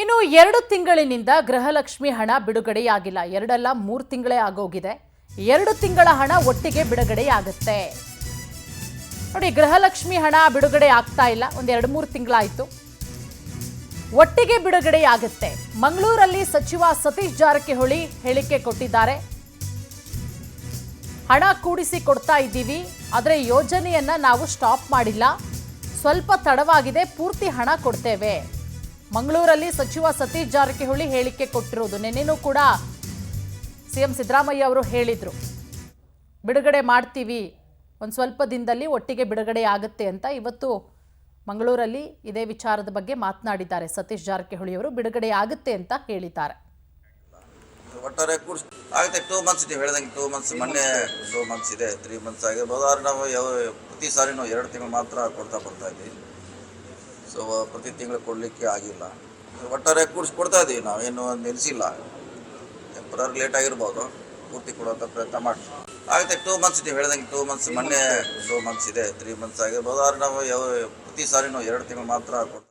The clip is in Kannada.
ಇನ್ನು 2 ತಿಂಗಳಿನಿಂದ ಗೃಹಲಕ್ಷ್ಮಿ ಹಣ ಬಿಡುಗಡೆಯಾಗಿಲ್ಲ. 2 ಅಲ್ಲ 3 ತಿಂಗಳೇ ಆಗೋಗಿದೆ. 2 ತಿಂಗಳ ಹಣ ಒಟ್ಟಿಗೆ ಬಿಡುಗಡೆಯಾಗುತ್ತೆ. ನೋಡಿ, ಗೃಹಲಕ್ಷ್ಮಿ ಹಣ ಬಿಡುಗಡೆ ಆಗ್ತಾ ಇಲ್ಲ. ಒಂದು 2-3 ತಿಂಗಳಾಯಿತು. ಒಟ್ಟಿಗೆ ಬಿಡುಗಡೆಯಾಗುತ್ತೆ. ಮಂಗಳೂರಲ್ಲಿ ಸಚಿವ ಸತೀಶ್ ಜಾರಕಿಹೊಳಿ ಹೇಳಿಕೆ ಕೊಟ್ಟಿದ್ದಾರೆ. ಹಣ ಕೂಡಿಸಿ ಕೊಡ್ತಾ ಇದ್ದೀವಿ, ಆದರೆ ಯೋಜನೆಯನ್ನ ನಾವು ಸ್ಟಾಪ್ ಮಾಡಿಲ್ಲ. ಸ್ವಲ್ಪ ತಡವಾಗಿದೆ, ಪೂರ್ತಿ ಹಣ ಕೊಡ್ತೇವೆ. ಮಂಗಳೂರಲ್ಲಿ ಸಚಿವ ಸತೀಶ್ ಜಾರಕಿಹೊಳಿ ಹೇಳಿಕೆ ಕೊಟ್ಟಿರೋದು. ನಿನ್ನೆನೂ ಕೂಡ ಸಿಎಂ ಸಿದ್ದರಾಮಯ್ಯ ಅವರು ಹೇಳಿದ್ರು, ಬಿಡುಗಡೆ ಮಾಡ್ತೀವಿ, ಒಂದು ಸ್ವಲ್ಪ ದಿನದಲ್ಲಿ ಒಟ್ಟಿಗೆ ಬಿಡುಗಡೆ ಆಗುತ್ತೆ ಅಂತ. ಇವತ್ತು ಮಂಗಳೂರಲ್ಲಿ ಇದೇ ವಿಚಾರದ ಬಗ್ಗೆ ಮಾತನಾಡಿದ್ದಾರೆ ಸತೀಶ್ ಜಾರಕಿಹೊಳಿ ಅವರು. ಬಿಡುಗಡೆ ಆಗುತ್ತೆ ಅಂತ ಹೇಳಿದ್ದಾರೆ. ಒಟ್ಟಾರೆ ಆಗುತ್ತೆ 2 ಮಂತ್ಸ್. ನೀವು ಹೇಳಿದಂಗೆ 2 ಮಂತ್ಸ್, ಮೊನ್ನೆ 2 ಮಂತ್ಸ್ ಇದೆ, 3 ಮಂತ್ಸ್ ಆಗಿರ್ಬೋದು. ಆದರೆ ನಾವು ಪ್ರತಿ ಸಾರಿ 2 ತಿಂಗಳು ಮಾತ್ರ ಕೊಡ್ತಾ ಬರ್ತಾ ಇದ್ದೀವಿ. ಸೊ ಪ್ರತಿ ತಿಂಗಳು ಕೊಡಲಿಕ್ಕೆ ಆಗಿಲ್ಲ. ಒಟ್ಟಾರೆ ಕೊಡ್ತಾ ಇದ್ದೀವಿ, ನಾವೇನು ನಿಲ್ಲಿಸಿಲ್ಲ. ಟೆಂಪರರಿ ಲೇಟ್ ಆಗಿರ್ಬೋದು, ಪೂರ್ತಿ ಕೊಡುವಂಥ ಪ್ರಯತ್ನ ಮಾಡ್ತೀವಿ. ಆಗುತ್ತೆ 2 ಮಂತ್ಸ್. ನೀವು ಹೇಳಿದಂಗೆ 2 ಮಂತ್ಸ್, ಮೊನ್ನೆ 2 ಮಂತ್ಸ್ ಇದೆ, 3 ಮಂತ್ಸ್ ಆಗಿರ್ಬೋದು. ಆದರೆ ನಾವು ಪ್ರತಿ ಸಾರಿ 2 ತಿಂಗಳು ಮಾತ್ರ ಕೊಡ್ತಾ